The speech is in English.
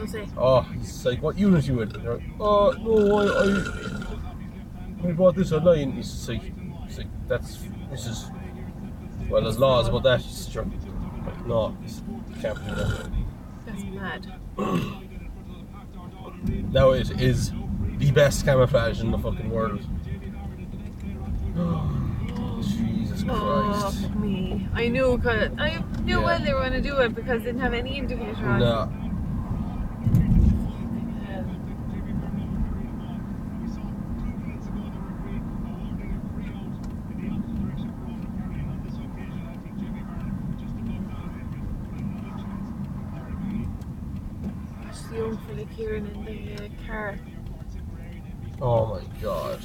So say. Oh, he's like, what unit you in? They're like, oh, no, I bought this online. He's like, this is, well, there's laws about that. He's sure, like, no, you can't do that. That's mad. Now it is the best camouflage in the fucking world. Jesus Oh, Christ. fuck me. I knew when they were going to do it because they didn't have any indicator on. No. Watch the young fella Kieran in the car. Oh my god.